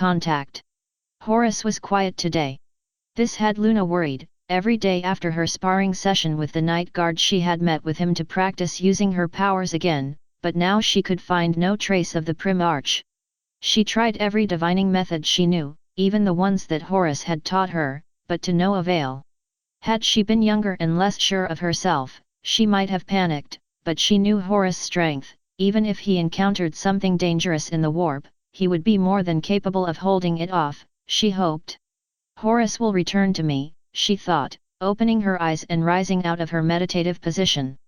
contact. Horus was quiet today. This had Luna worried. Every day after her sparring session with the night guard she had met with him to practice using her powers again, but now she could find no trace of the Primarch. She tried every divining method she knew, even the ones that Horus had taught her, but to no avail. Had she been younger and less sure of herself, she might have panicked, but she knew Horus' strength. Even if he encountered something dangerous in the warp, he would be more than capable of holding it off, she hoped. Horus will return to me, she thought, opening her eyes and rising out of her meditative position.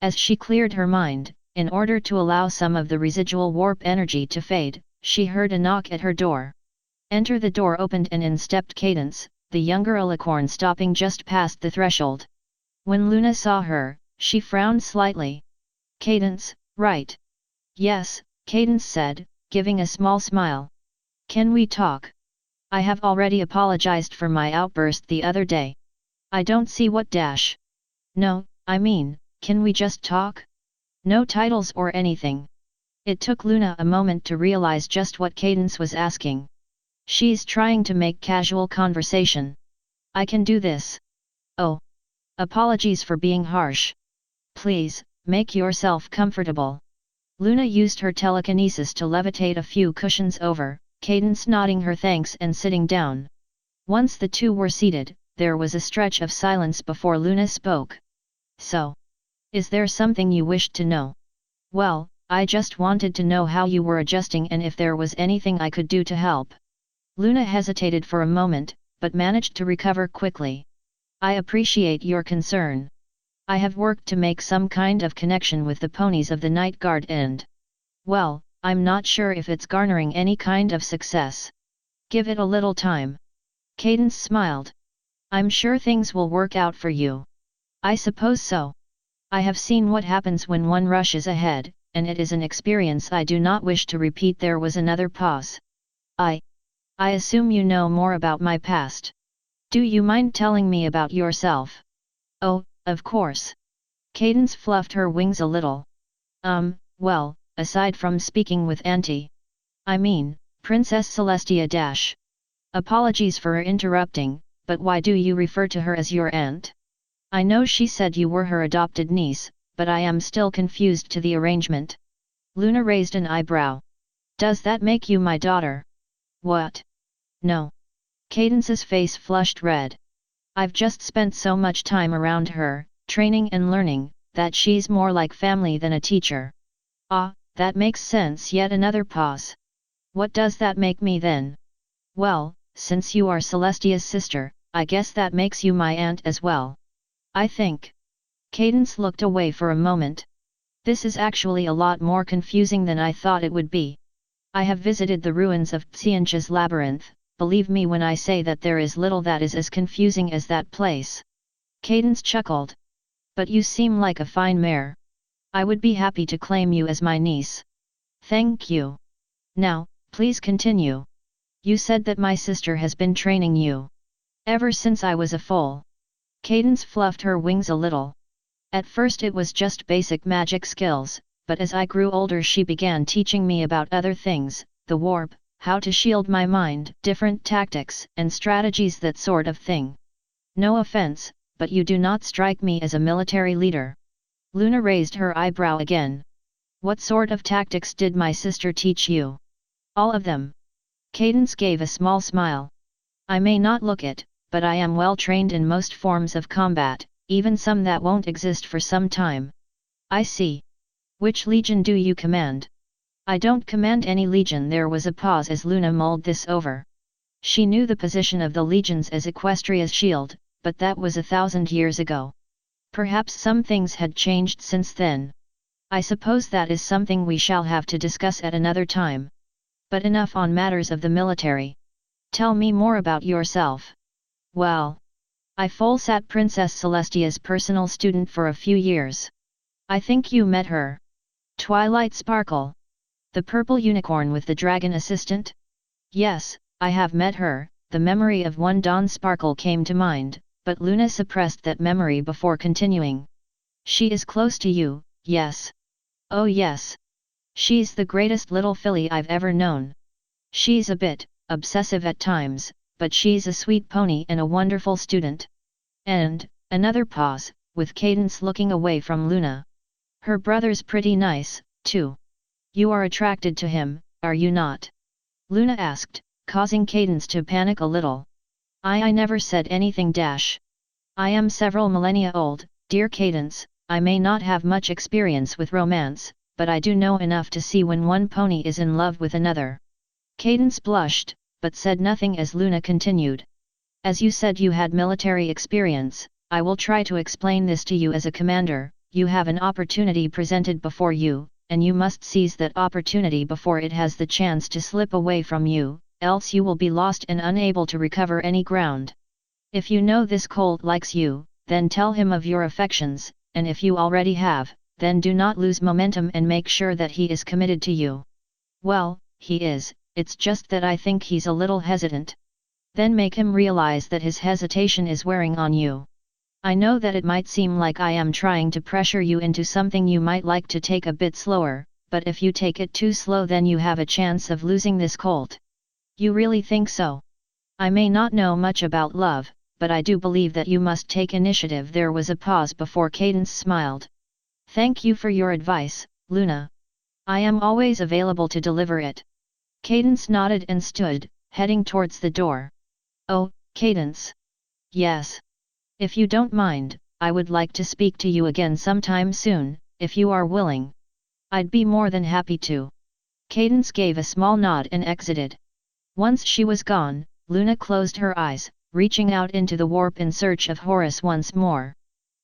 As she cleared her mind, in order to allow some of the residual warp energy to fade, she heard a knock at her door. Enter the door opened and in stepped Cadence, the younger Alicorn stopping just past the threshold. When Luna saw her, she frowned slightly. Cadence, right? Yes, Cadence said, giving a small smile. Can we talk? I have already apologized for my outburst the other day. I don't see what dash. No, I mean, can we just talk? No titles or anything. It took Luna a moment to realize just what Cadence was asking. She's trying to make casual conversation. I can do this. Oh. Apologies for being harsh. Please, make yourself comfortable. Luna used her telekinesis to levitate a few cushions over, Cadence nodding her thanks and sitting down. Once the two were seated, there was a stretch of silence before Luna spoke. So. Is there something you wished to know? Well, I just wanted to know how you were adjusting and if there was anything I could do to help. Luna hesitated for a moment, but managed to recover quickly. I appreciate your concern. I have worked to make some kind of connection with the ponies of the Night Guard and... Well, I'm not sure if it's garnering any kind of success. Give it a little time. Cadence smiled. I'm sure things will work out for you. I suppose so. I have seen what happens when one rushes ahead, and it is an experience I do not wish to repeat. There was another pause. I assume you know more about my past. Do you mind telling me about yourself? Oh, of course. Cadence fluffed her wings a little. Well, aside from speaking with Auntie. I mean, Princess Celestia dash. Apologies for interrupting, but why do you refer to her as your aunt? I know she said you were her adopted niece, but I am still confused to the arrangement. Luna raised an eyebrow. Does that make you my daughter? What? No. Cadence's face flushed red. I've just spent so much time around her, training and learning, that she's more like family than a teacher. Ah, that makes sense. Yet another pause. What does that make me then? Well, since you are Celestia's sister, I guess that makes you my aunt as well. I think. Cadence looked away for a moment. This is actually a lot more confusing than I thought it would be. I have visited the ruins of Xiancha's labyrinth, believe me when I say that there is little that is as confusing as that place. Cadence chuckled. But you seem like a fine mare. I would be happy to claim you as my niece. Thank you. Now, please continue. You said that my sister has been training you. Ever since I was a foal. Cadence fluffed her wings a little. At first it was just basic magic skills, but as I grew older she began teaching me about other things, the warp, how to shield my mind, different tactics and strategies, that sort of thing. No offense, but you do not strike me as a military leader. Luna raised her eyebrow again. What sort of tactics did my sister teach you? All of them. Cadence gave a small smile. I may not look it, but I am well trained in most forms of combat, even some that won't exist for some time. I see. Which legion do you command? I don't command any legion. There was a pause as Luna mulled this over. She knew the position of the legions as Equestria's shield, but that was 1,000 years ago. Perhaps some things had changed since then. I suppose that is something we shall have to discuss at another time. But enough on matters of the military. Tell me more about yourself. Well, I sat Princess Celestia's personal student for a few years. I think you met her. Twilight Sparkle. The purple unicorn with the dragon assistant? Yes, I have met her. The memory of one Dawn Sparkle came to mind, but Luna suppressed that memory before continuing. She is close to you, yes. Oh yes. She's the greatest little filly I've ever known. She's a bit obsessive at times, but she's a sweet pony and a wonderful student. And, another pause, with Cadence looking away from Luna. Her brother's pretty nice, too. You are attracted to him, are you not? Luna asked, causing Cadence to panic a little. I never said anything dash. I am several millennia old, dear Cadence, I may not have much experience with romance, but I do know enough to see when one pony is in love with another. Cadence blushed, but said nothing as Luna continued. As you said you had military experience, I will try to explain this to you as a commander. You have an opportunity presented before you, and you must seize that opportunity before it has the chance to slip away from you, else you will be lost and unable to recover any ground. If you know this colt likes you, then tell him of your affections, and if you already have, then do not lose momentum and make sure that he is committed to you. Well, he is, it's just that I think he's a little hesitant. Then make him realize that his hesitation is wearing on you. I know that it might seem like I am trying to pressure you into something you might like to take a bit slower, but if you take it too slow then you have a chance of losing this colt. You really think so? I may not know much about love, but I do believe that you must take initiative. There was a pause before Cadence smiled. Thank you for your advice, Luna. I am always available to deliver it. Cadence nodded and stood, heading towards the door. Oh, Cadence. Yes. If you don't mind, I would like to speak to you again sometime soon, if you are willing. I'd be more than happy to. Cadence gave a small nod and exited. Once she was gone, Luna closed her eyes, reaching out into the warp in search of Horace once more.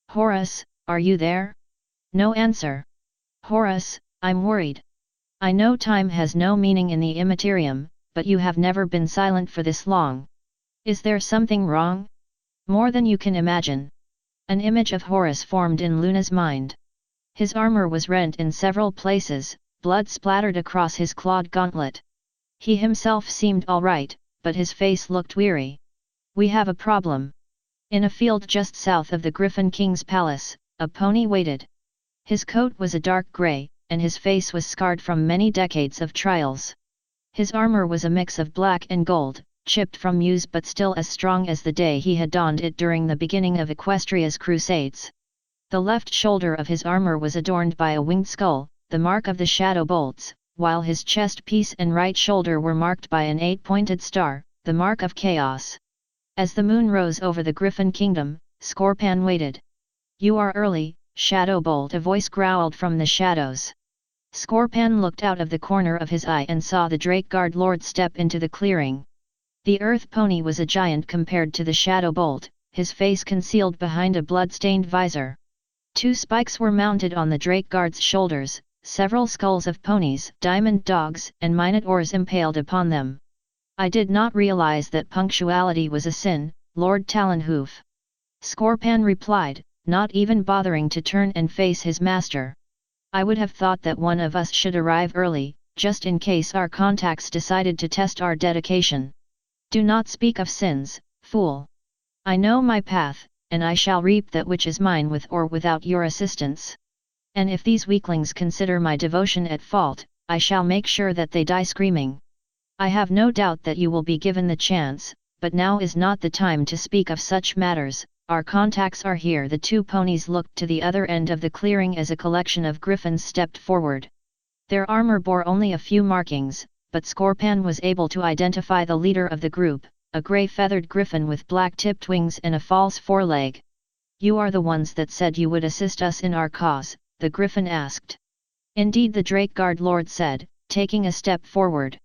Horace, are you there? No answer. Horace, I'm worried. I know time has no meaning in the immaterium, but you have never been silent for this long. Is there something wrong? More than you can imagine. An image of Horace formed in Luna's mind. His armor was rent in several places, blood splattered across his clawed gauntlet. He himself seemed all right, but his face looked weary. We have a problem. In a field just south of the Griffin King's palace, a pony waited. His coat was a dark grey, and his face was scarred from many decades of trials. His armor was a mix of black and gold, chipped from use but still as strong as the day he had donned it during the beginning of Equestria's crusades. The left shoulder of his armor was adorned by a winged skull, the mark of the shadow bolts, while his chest piece and right shoulder were marked by an 8-pointed star, the mark of chaos. As the moon rose over the Griffin Kingdom, Scorpan waited. You are early, Shadowbolt, a voice growled from the shadows. Scorpan looked out of the corner of his eye and saw the Drakeguard Lord step into the clearing. The Earth Pony was a giant compared to the Shadowbolt, his face concealed behind a blood-stained visor. 2 spikes were mounted on the Drakeguard's shoulders, several skulls of ponies, diamond dogs, and minotaurs impaled upon them. I did not realize that punctuality was a sin, Lord Talonhoof. Scorpan replied, not even bothering to turn and face his master. I would have thought that one of us should arrive early, just in case our contacts decided to test our dedication. Do not speak of sins, fool. I know my path, and I shall reap that which is mine with or without your assistance. And if these weaklings consider my devotion at fault, I shall make sure that they die screaming. I have no doubt that you will be given the chance, but now is not the time to speak of such matters. Our contacts are here. The 2 ponies looked to the other end of the clearing as a collection of griffins stepped forward. Their armor bore only a few markings, but Scorpan was able to identify the leader of the group, a grey feathered griffin with black-tipped wings and a false foreleg. You are the ones that said you would assist us in our cause, the griffin asked. Indeed, the Drakeguard Lord said, taking a step forward.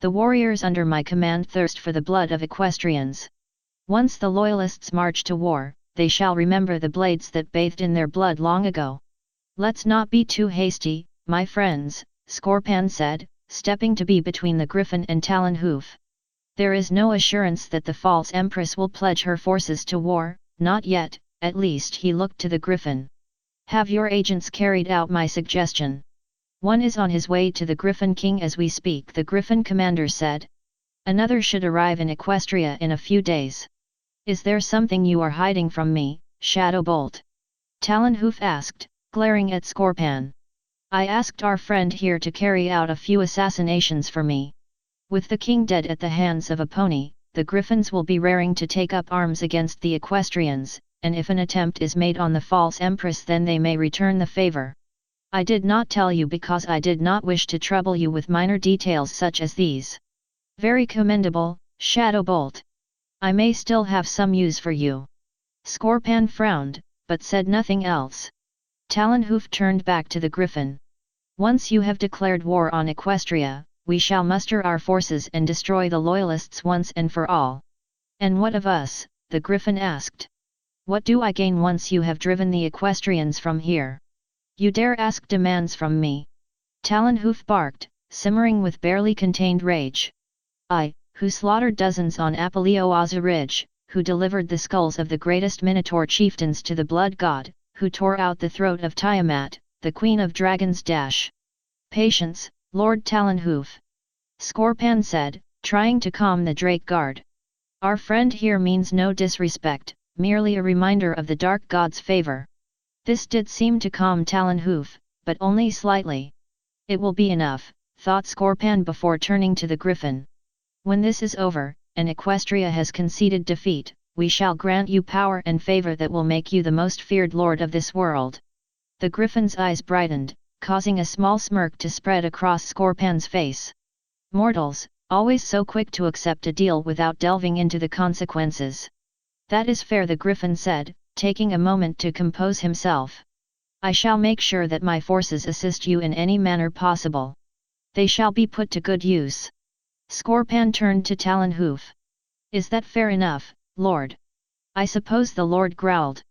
The warriors under my command thirst for the blood of equestrians. Once the loyalists march to war, they shall remember the blades that bathed in their blood long ago. Let's not be too hasty, my friends, Scorpan said, stepping to be between the griffin and Talonhoof. There is no assurance that the false empress will pledge her forces to war, not yet, at least. He looked to the griffin. Have your agents carried out my suggestion? One is on his way to the Griffin King as we speak, the Griffin commander said. Another should arrive in Equestria in a few days. Is there something you are hiding from me, Shadowbolt? Talonhoof asked, glaring at Scorpan. I asked our friend here to carry out a few assassinations for me. With the king dead at the hands of a pony, the griffins will be raring to take up arms against the equestrians, and if an attempt is made on the false empress then they may return the favor. I did not tell you because I did not wish to trouble you with minor details such as these. Very commendable, Shadowbolt. I may still have some use for you. Scorpan frowned, but said nothing else. Talonhoof turned back to the griffin. Once you have declared war on Equestria, we shall muster our forces and destroy the loyalists once and for all. And what of us? The griffin asked. What do I gain once you have driven the equestrians from here? You dare ask demands from me? Talonhoof barked, simmering with barely contained rage. I, who slaughtered dozens on Apalioaza Ridge, who delivered the skulls of the greatest Minotaur chieftains to the blood god, who tore out the throat of Tiamat, the queen of dragons. Patience, Lord Talonhoof. Scorpan said, trying to calm the Drake Guard. Our friend here means no disrespect, merely a reminder of the dark god's favor. This did seem to calm Talonhoof, but only slightly. It will be enough, thought Scorpan before turning to the griffin. When this is over, and Equestria has conceded defeat, we shall grant you power and favor that will make you the most feared lord of this world. The griffin's eyes brightened, causing a small smirk to spread across Scorpan's face. Mortals, always so quick to accept a deal without delving into the consequences. That is fair, the griffin said, taking a moment to compose himself. I shall make sure that my forces assist you in any manner possible. They shall be put to good use. Scorpan turned to Talonhoof. Is that fair enough, Lord? I suppose the Lord growled.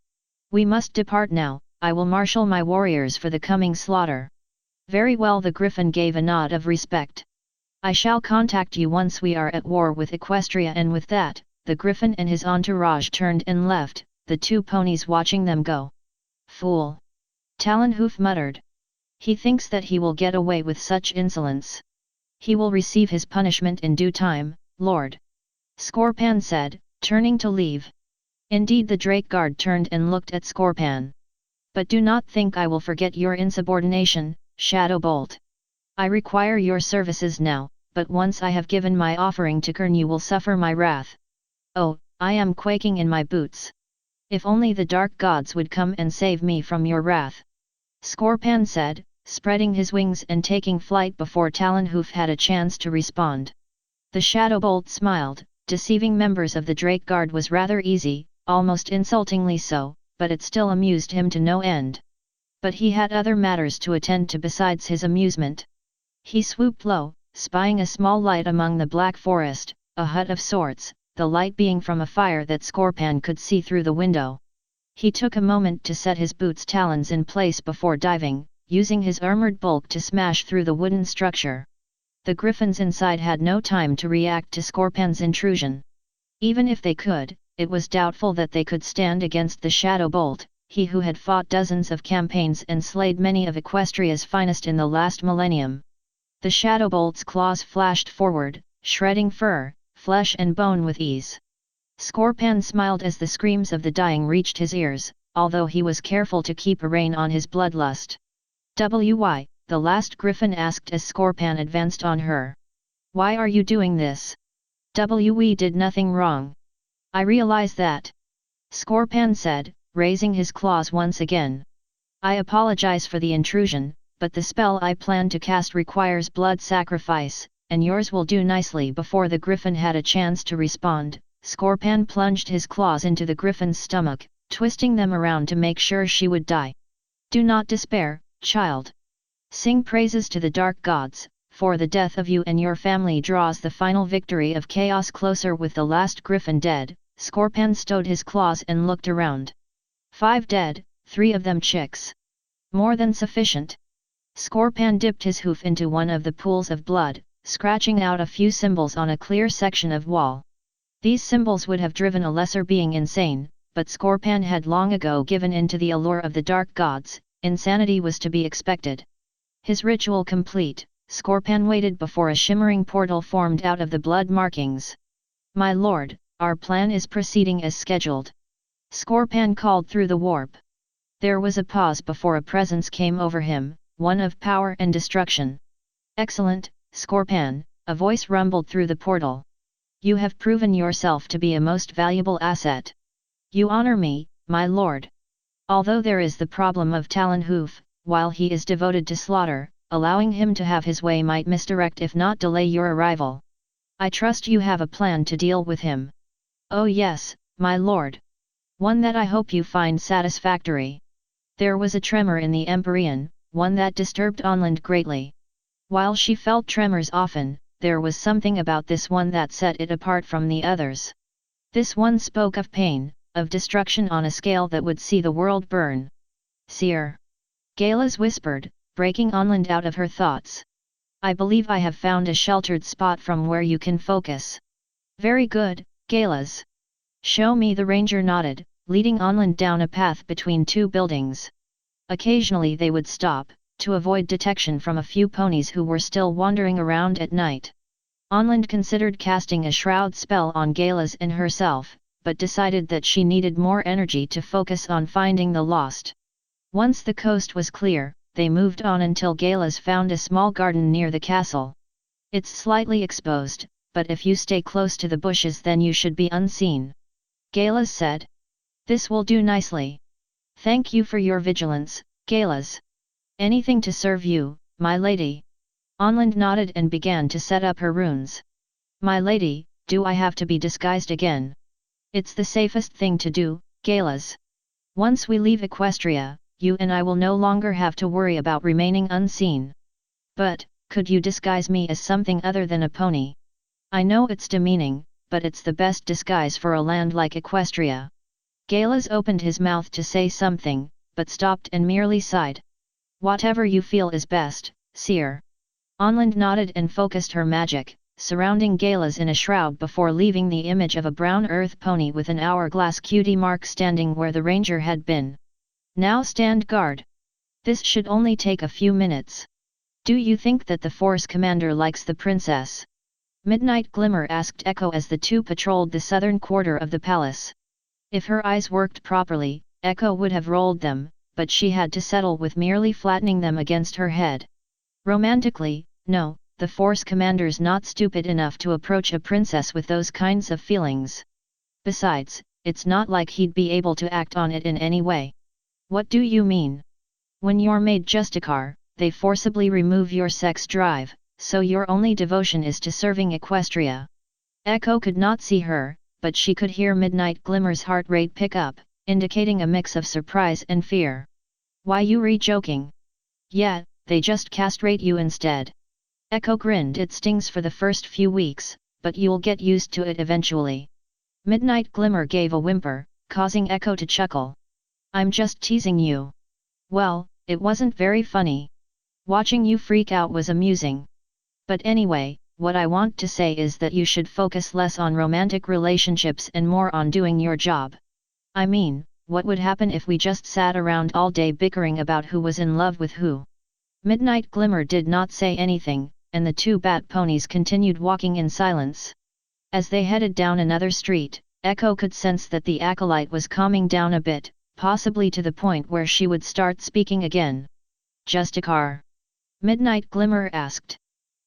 We must depart now, I will marshal my warriors for the coming slaughter. Very well, the griffin gave a nod of respect. I shall contact you once we are at war with Equestria, and with that, the griffin and his entourage turned and left, the two ponies watching them go. Fool! Talonhoof muttered. He thinks that he will get away with such insolence. He will receive his punishment in due time, Lord. Scorpan said, turning to leave. Indeed, the Drake Guard turned and looked at Scorpan. But do not think I will forget your insubordination, Shadowbolt. I require your services now, but once I have given my offering to Kern you will suffer my wrath. Oh, I am quaking in my boots. If only the dark gods would come and save me from your wrath. Scorpan said, spreading his wings and taking flight before Talonhoof had a chance to respond. The Shadowbolt smiled. Deceiving members of the Drake Guard was rather easy, almost insultingly so, but it still amused him to no end. But he had other matters to attend to besides his amusement. He swooped low, spying a small light among the black forest, a hut of sorts, the light being from a fire that Scorpan could see through the window. He took a moment to set his boots' talons in place before diving, using his armored bulk to smash through the wooden structure. The griffins inside had no time to react to Scorpan's intrusion. Even if they could, it was doubtful that they could stand against the Shadowbolt, he who had fought dozens of campaigns and slayed many of Equestria's finest in the last millennium. The Shadowbolt's claws flashed forward, shredding fur, flesh and bone with ease. Scorpan smiled as the screams of the dying reached his ears, although he was careful to keep a rein on his bloodlust. "Why?" the last griffin asked as Scorpan advanced on her. "Why are you doing this? We did nothing wrong." "I realize that," Scorpan said, raising his claws once again. "I apologize for the intrusion, but the spell I plan to cast requires blood sacrifice, and yours will do nicely." Before the griffin had a chance to respond, Scorpan plunged his claws into the griffin's stomach, twisting them around to make sure she would die. "Do not despair, child. Sing praises to the dark gods, for the death of you and your family draws the final victory of chaos closer." With the last griffin dead, Scorpan stowed his claws and looked around. 5 dead, 3 of them chicks. More than sufficient. Scorpan dipped his hoof into one of the pools of blood, scratching out a few symbols on a clear section of wall. These symbols would have driven a lesser being insane, but Scorpan had long ago given in to the allure of the dark gods. Insanity was to be expected. His ritual complete, Scorpan waited before a shimmering portal formed out of the blood markings. "My lord, our plan is proceeding as scheduled," Scorpan called through the warp. There was a pause before a presence came over him, one of power and destruction. "Excellent, Scorpan, a voice rumbled through the portal. You have proven yourself to be a most valuable asset. You honor me, my lord. Although there is the problem of Talonhoof, while he is devoted to slaughter, allowing him to have his way might misdirect if not delay your arrival. I trust you have a plan to deal with him. Oh yes, my lord. One that I hope you find satisfactory. There was a tremor in the Empyrean, one that disturbed Onland greatly. While she felt tremors often, there was something about this one that set it apart from the others. This one spoke of pain, of destruction on a scale that would see the world burn. Seer. Galas whispered, breaking Onland out of her thoughts. I believe I have found a sheltered spot from where you can focus. Very good, Galas. Show me. The ranger nodded, leading Onland down a path between two buildings. Occasionally they would stop, to avoid detection from a few ponies who were still wandering around at night. Onland considered casting a shroud spell on Galas and herself, but decided that she needed more energy to focus on finding the lost. Once the coast was clear, they moved on until Galas found a small garden near the castle. It's slightly exposed, but if you stay close to the bushes then you should be unseen. Galas said. This will do nicely. Thank you for your vigilance, Galas. Anything to serve you, my lady. Onland nodded and began to set up her runes. My lady, do I have to be disguised again? It's the safest thing to do, Galas. Once we leave Equestria, you and I will no longer have to worry about remaining unseen. But, could you disguise me as something other than a pony? I know it's demeaning, but it's the best disguise for a land like Equestria. Galas opened his mouth to say something, but stopped and merely sighed. Whatever you feel is best, seer. Onland nodded and focused her magic, surrounding Galas in a shroud before leaving the image of a brown earth pony with an hourglass cutie mark standing where the ranger had been. Now stand guard. This should only take a few minutes. Do you think that the force commander likes the princess? Midnight Glimmer asked Echo as the two patrolled the southern quarter of the palace. If her eyes worked properly, Echo would have rolled them, but she had to settle with merely flattening them against her head. Romantically, no, the force commander's not stupid enough to approach a princess with those kinds of feelings. Besides, it's not like he'd be able to act on it in any way. What do you mean? When you're made Justicar, they forcibly remove your sex drive, so your only devotion is to serving Equestria. Echo could not see her, but she could hear Midnight Glimmer's heart rate pick up, indicating a mix of surprise and fear. Why you re-joking? Yeah, they just castrate you instead. Echo grinned. It stings for the first few weeks, but you'll get used to it eventually. Midnight Glimmer gave a whimper, causing Echo to chuckle. I'm just teasing you. Well, it wasn't very funny. Watching you freak out was amusing. But anyway, what I want to say is that you should focus less on romantic relationships and more on doing your job. I mean, what would happen if we just sat around all day bickering about who was in love with who? Midnight Glimmer did not say anything, and the two bat ponies continued walking in silence. As they headed down another street, Echo could sense that the acolyte was calming down a bit, possibly to the point where she would start speaking again. Justicar? Midnight Glimmer asked.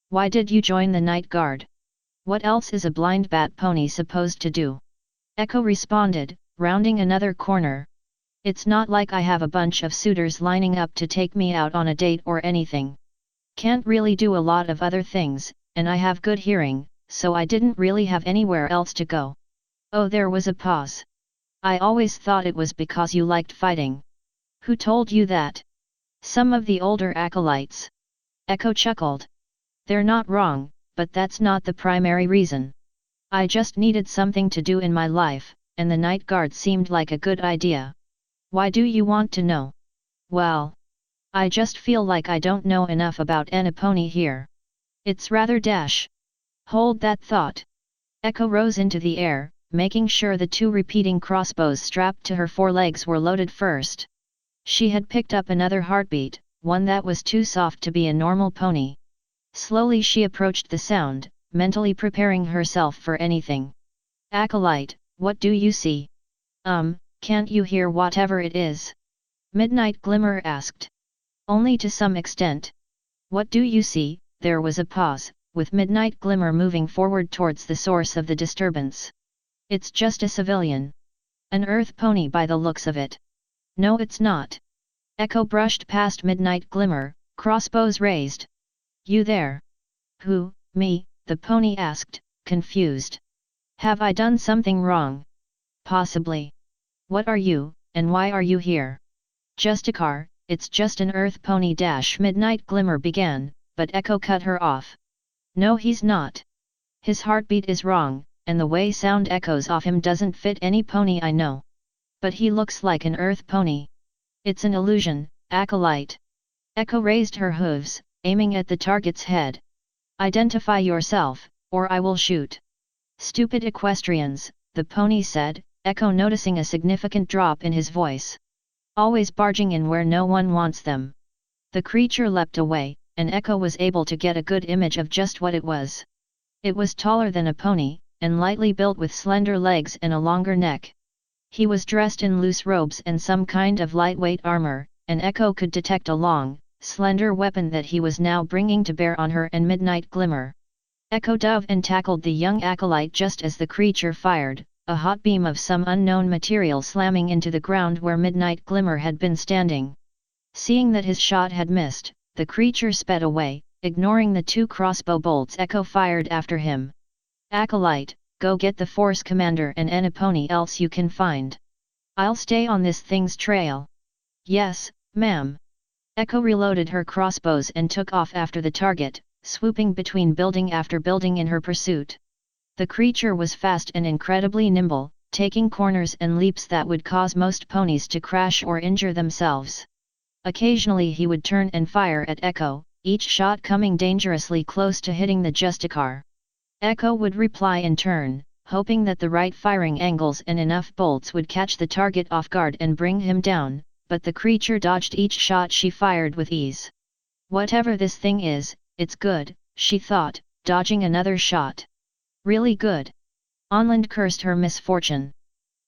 Why did you join the Night Guard? What else is a blind bat pony supposed to do? Echo responded, rounding another corner. It's not like I have a bunch of suitors lining up to take me out on a date or anything. Can't really do a lot of other things, and I have good hearing, so I didn't really have anywhere else to go. Oh, there was a pause. I always thought it was because you liked fighting. Who told you that? Some of the older acolytes. Echo chuckled. They're not wrong, but that's not the primary reason. I just needed something to do in my life, and the Night Guard seemed like a good idea. Why do you want to know? Well, I just feel like I don't know enough about any pony here. It's rather dash. Hold that thought. Echo rose into the air, making sure the two repeating crossbows strapped to her forelegs were loaded first. She had picked up another heartbeat, one that was too soft to be a normal pony. Slowly she approached the sound, mentally preparing herself for anything. Acolyte, what do you see? Can't you hear whatever it is? Midnight Glimmer asked. Only to some extent. What do you see? There was a pause, with Midnight Glimmer moving forward towards the source of the disturbance. It's just a civilian. An earth pony by the looks of it. No, it's not. Echo brushed past Midnight Glimmer, crossbows raised. You there? Who, me? The pony asked, confused. Have I done something wrong? Possibly. What are you, and why are you here? Just a car, it's just an earth pony. Midnight Glimmer began, but Echo cut her off. No, he's not. His heartbeat is wrong, and the way sound echoes off him doesn't fit any pony I know. But he looks like an earth pony. It's an illusion, Acolyte. Echo raised her hooves, aiming at the target's head. Identify yourself, or I will shoot. Stupid equestrians, the pony said, Echo noticing a significant drop in his voice. Always barging in where no one wants them. The creature leapt away, and Echo was able to get a good image of just what it was. It was taller than a pony, and lightly built with slender legs and a longer neck. He was dressed in loose robes and some kind of lightweight armor, and Echo could detect a long, slender weapon that he was now bringing to bear on her and Midnight Glimmer. Echo dove and tackled the young acolyte just as the creature fired, a hot beam of some unknown material slamming into the ground where Midnight Glimmer had been standing. Seeing that his shot had missed, the creature sped away, ignoring the 2 crossbow bolts Echo fired after him. Acolyte, go get the Force Commander and any pony else you can find. I'll stay on this thing's trail. Yes, ma'am. Echo reloaded her crossbows and took off after the target, swooping between building after building in her pursuit. The creature was fast and incredibly nimble, taking corners and leaps that would cause most ponies to crash or injure themselves. Occasionally he would turn and fire at Echo, each shot coming dangerously close to hitting the Justicar. Echo would reply in turn, hoping that the right firing angles and enough bolts would catch the target off guard and bring him down, but the creature dodged each shot she fired with ease. Whatever this thing is, it's good, she thought, dodging another shot. Really good. Onland cursed her misfortune.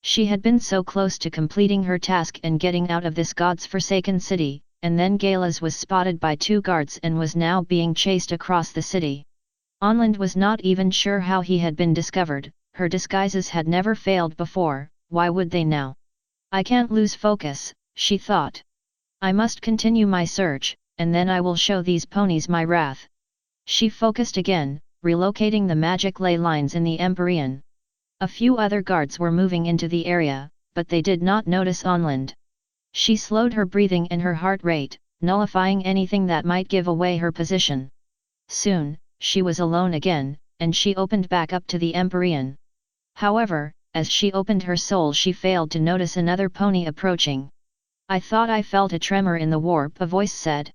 She had been so close to completing her task and getting out of this god's-forsaken city, and then Galas was spotted by 2 guards and was now being chased across the city. Onland was not even sure how he had been discovered, her disguises had never failed before, why would they now? I can't lose focus, she thought. I must continue my search, and then I will show these ponies my wrath. She focused again, relocating the magic ley lines in the Empyrean. A few other guards were moving into the area, but they did not notice Onland. She slowed her breathing and her heart rate, nullifying anything that might give away her position. Soon, she was alone again, and she opened back up to the Empyrean. However, as she opened her soul she failed to notice another pony approaching. I thought I felt a tremor in the warp, a voice said.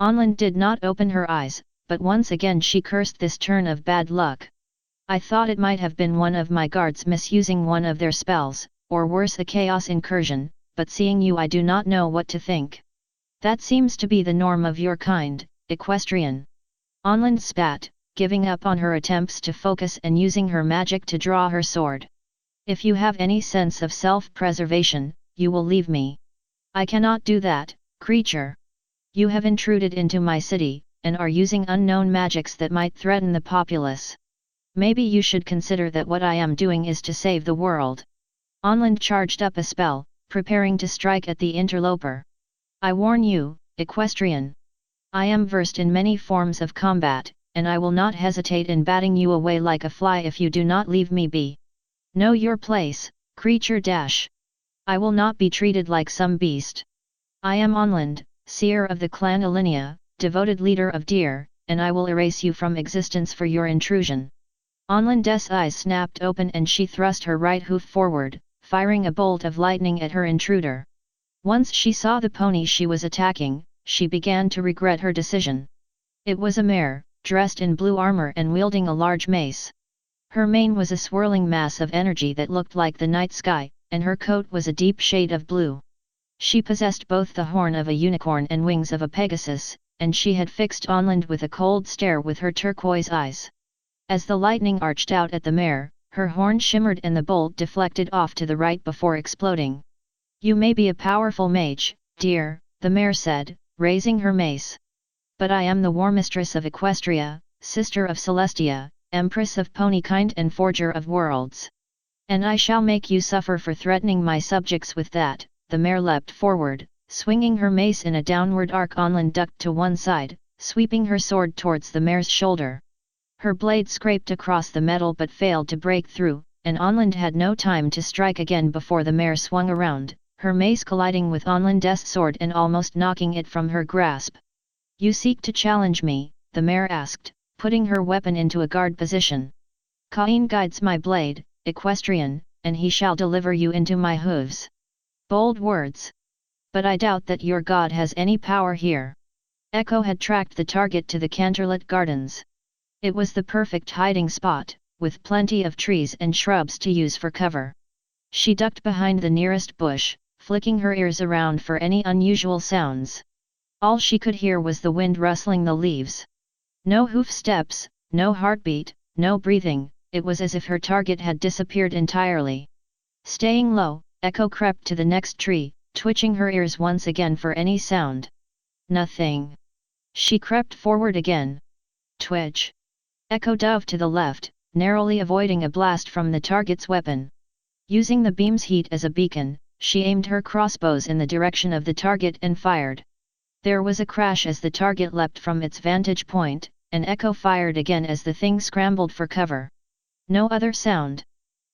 Onland did not open her eyes, but once again she cursed this turn of bad luck. I thought it might have been one of my guards misusing one of their spells, or worse a chaos incursion, but seeing you I do not know what to think. That seems to be the norm of your kind, equestrian. Onland spat, giving up on her attempts to focus and using her magic to draw her sword. If you have any sense of self-preservation, you will leave me. I cannot do that, creature. You have intruded into my city, and are using unknown magics that might threaten the populace. Maybe you should consider that what I am doing is to save the world. Onland charged up a spell, preparing to strike at the interloper. I warn you, equestrian. I am versed in many forms of combat, and I will not hesitate in batting you away like a fly if you do not leave me be. Know your place, creature dash. I will not be treated like some beast. I am Onland, seer of the clan Alinea, devoted leader of deer, and I will erase you from existence for your intrusion. Onland's eyes snapped open and she thrust her right hoof forward, firing a bolt of lightning at her intruder. Once she saw the pony she was attacking, she began to regret her decision. It was a mare, dressed in blue armor and wielding a large mace. Her mane was a swirling mass of energy that looked like the night sky, and her coat was a deep shade of blue. She possessed both the horn of a unicorn and wings of a pegasus, and she had fixed Onland with a cold stare with her turquoise eyes. As the lightning arched out at the mare, her horn shimmered and the bolt deflected off to the right before exploding. You may be a powerful mage, dear, the mare said, raising her mace. But I am the Warmistress of Equestria, sister of Celestia, Empress of Ponykind and Forger of Worlds. And I shall make you suffer for threatening my subjects with that." The mare leapt forward, swinging her mace in a downward arc. Onland ducked to one side, sweeping her sword towards the mare's shoulder. Her blade scraped across the metal but failed to break through, and Onland had no time to strike again before the mare swung around, her mace colliding with Onland's sword and almost knocking it from her grasp. "You seek to challenge me?" the mare asked, putting her weapon into a guard position. "Cain guides my blade, Equestrian, and he shall deliver you into my hooves." Bold words. "But I doubt that your god has any power here." Echo had tracked the target to the Canterlot Gardens. It was the perfect hiding spot, with plenty of trees and shrubs to use for cover. She ducked behind the nearest bush, flicking her ears around for any unusual sounds. All she could hear was the wind rustling the leaves. No hoof steps, no heartbeat, no breathing. It was as if her target had disappeared entirely. Staying low, Echo crept to the next tree, twitching her ears once again for any sound. Nothing. She crept forward again. Twitch. Echo dove to the left, narrowly avoiding a blast from the target's weapon. Using the beam's heat as a beacon, she aimed her crossbows in the direction of the target and fired. There was a crash as the target leapt from its vantage point, and Echo fired again as the thing scrambled for cover. No other sound.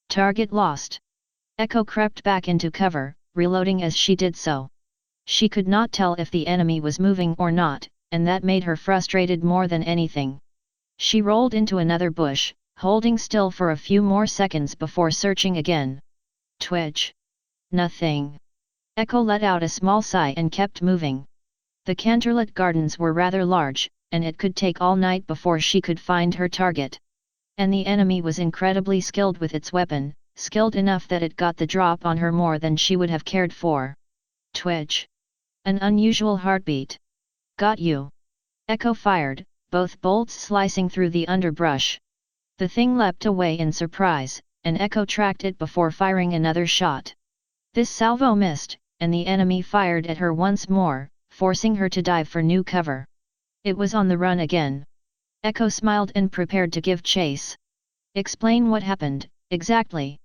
Target lost. Echo crept back into cover, reloading as she did so. She could not tell if the enemy was moving or not, and that made her frustrated more than anything. She rolled into another bush, holding still for a few more seconds before searching again. Twitch. Nothing. Echo let out a small sigh and kept moving. The Canterlot Gardens were rather large, and it could take all night before she could find her target. And the enemy was incredibly skilled with its weapon, skilled enough that it got the drop on her more than she would have cared for. Twitch. An unusual heartbeat. Got you. Echo fired, both bolts slicing through the underbrush. The thing leapt away in surprise, and Echo tracked it before firing another shot. This salvo missed, and the enemy fired at her once more, forcing her to dive for new cover. It was on the run again. Echo smiled and prepared to give chase. "Explain what happened, exactly,"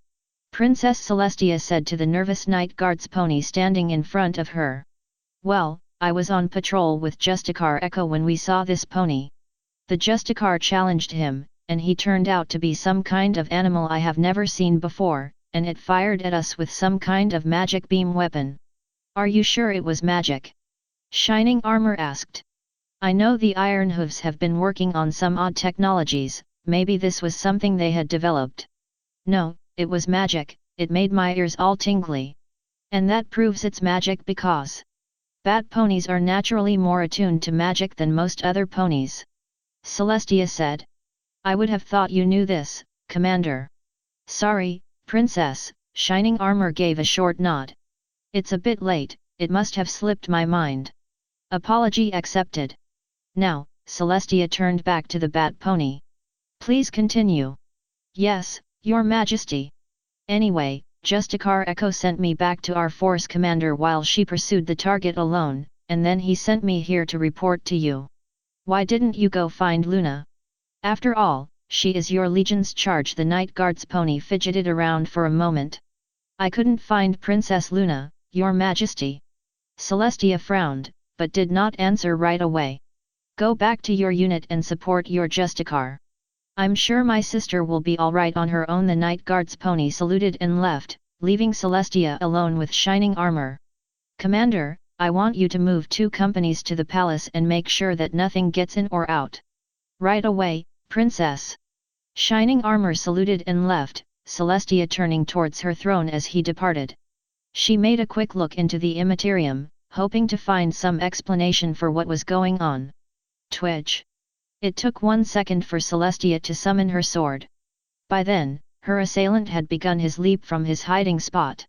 Princess Celestia said to the nervous Night Guard's pony standing in front of her. "Well, I was on patrol with Justicar Echo when we saw this pony. The Justicar challenged him, and he turned out to be some kind of animal I have never seen before, and it fired at us with some kind of magic beam weapon." "Are you sure it was magic?" Shining Armor asked. "I know the Iron Hooves have been working on some odd technologies, maybe this was something they had developed." "No, it was magic, it made my ears all tingly. And that proves it's magic because bat ponies are naturally more attuned to magic than most other ponies," Celestia said. "I would have thought you knew this, Commander." "Sorry, Princess," Shining Armor gave a short nod. "It's a bit late, it must have slipped my mind." Apology accepted. Now, Celestia turned back to the bat pony. "Please continue." "Yes, Your Majesty. Anyway, Justicar Echo sent me back to our force commander while she pursued the target alone, and then he sent me here to report to you. Why didn't you go find Luna? After all, she is your legion's charge." The Night Guard's pony fidgeted around for a moment. "I couldn't find Princess Luna, Your Majesty." Celestia frowned, but did not answer right away. "Go back to your unit and support your Justicar. I'm sure my sister will be alright on her own." The Night Guard's pony saluted and left, leaving Celestia alone with Shining Armor. "Commander, I want you to move 2 companies to the palace and make sure that nothing gets in or out." "Right away, Princess." Shining Armor saluted and left, Celestia turning towards her throne as he departed. She made a quick look into the immaterium, hoping to find some explanation for what was going on. Twitch. It took 1 second for Celestia to summon her sword. By then, her assailant had begun his leap from his hiding spot.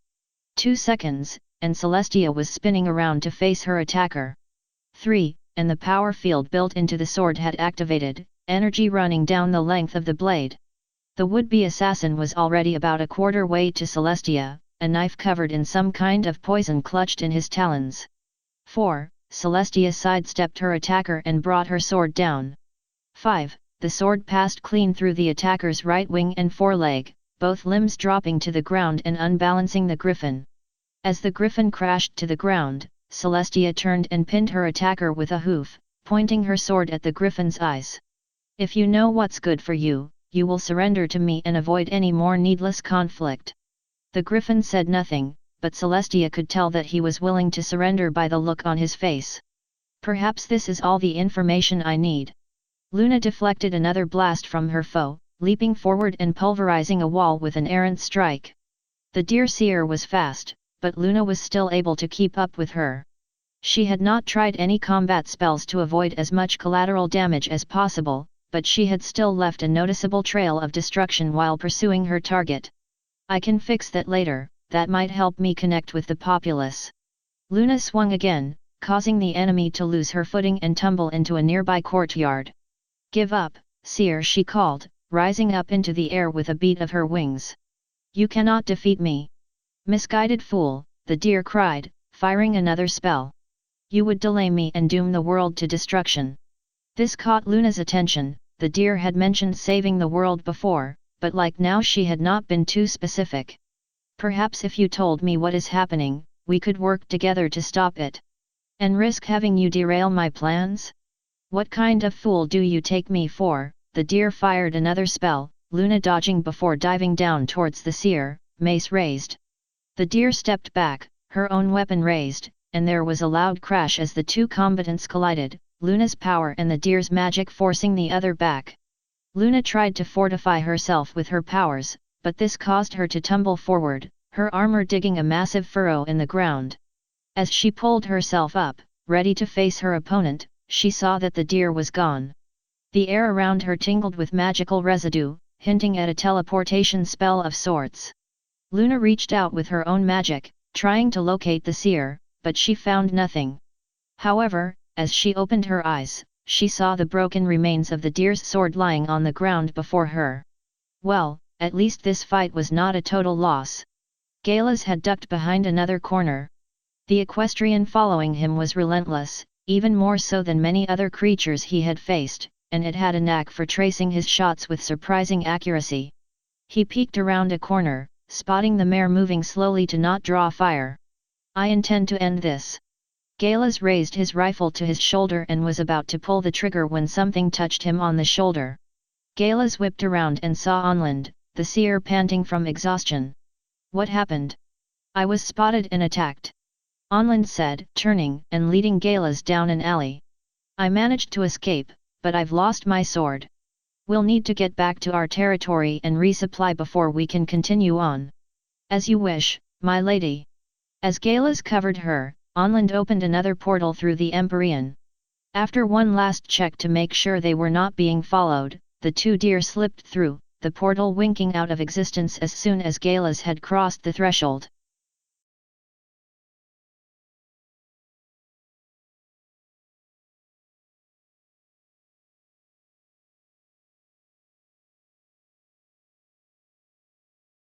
2 seconds, and Celestia was spinning around to face her attacker. 3, and the power field built into the sword had activated, energy running down the length of the blade. The would-be assassin was already about a quarter way to Celestia, a knife covered in some kind of poison clutched in his talons. 4, Celestia sidestepped her attacker and brought her sword down. 5, the sword passed clean through the attacker's right wing and foreleg, both limbs dropping to the ground and unbalancing the griffin. As the griffin crashed to the ground, Celestia turned and pinned her attacker with a hoof, pointing her sword at the griffin's eyes. "If you know what's good for you, you will surrender to me and avoid any more needless conflict." The griffin said nothing, but Celestia could tell that he was willing to surrender by the look on his face. "Perhaps this is all the information I need." Luna deflected another blast from her foe, leaping forward and pulverizing a wall with an errant strike. The deer seer was fast, but Luna was still able to keep up with her. She had not tried any combat spells to avoid as much collateral damage as possible, but she had still left a noticeable trail of destruction while pursuing her target. "I can fix that later, that might help me connect with the populace." Luna swung again, causing the enemy to lose her footing and tumble into a nearby courtyard. "Give up, seer," she called, rising up into the air with a beat of her wings. "You cannot defeat me." "Misguided fool," the deer cried, firing another spell. "You would delay me and doom the world to destruction." This caught Luna's attention. The deer had mentioned saving the world before, but like now she had not been too specific. "Perhaps if you told me what is happening, we could work together to stop it. And risk having you derail my plans? What kind of fool do you take me for?" The deer fired another spell, Luna dodging before diving down towards the seer, mace raised. The deer stepped back, her own weapon raised, and there was a loud crash as the two combatants collided, Luna's power and the deer's magic forcing the other back. Luna tried to fortify herself with her powers, but this caused her to tumble forward, her armor digging a massive furrow in the ground. As she pulled herself up, ready to face her opponent, she saw that the deer was gone. The air around her tingled with magical residue, hinting at a teleportation spell of sorts. Luna reached out with her own magic, trying to locate the seer, but she found nothing. However, as she opened her eyes, she saw the broken remains of the deer's sword lying on the ground before her. Well, at least this fight was not a total loss. Galas had ducked behind another corner. The equestrian following him was relentless, even more so than many other creatures he had faced, and it had a knack for tracing his shots with surprising accuracy. He peeked around a corner, spotting the mare moving slowly to not draw fire. "I intend to end this." Galas raised his rifle to his shoulder and was about to pull the trigger when something touched him on the shoulder. Galas whipped around and saw Onland, the seer, panting from exhaustion. "What happened?" "I was spotted and attacked," Onland said, turning and leading Galas down an alley. "I managed to escape, but I've lost my sword. We'll need to get back to our territory and resupply before we can continue on." "As you wish, my lady." As Galas covered her, Onland opened another portal through the Empyrean. After one last check to make sure they were not being followed, the two deer slipped through, the portal winking out of existence as soon as Galas had crossed the threshold.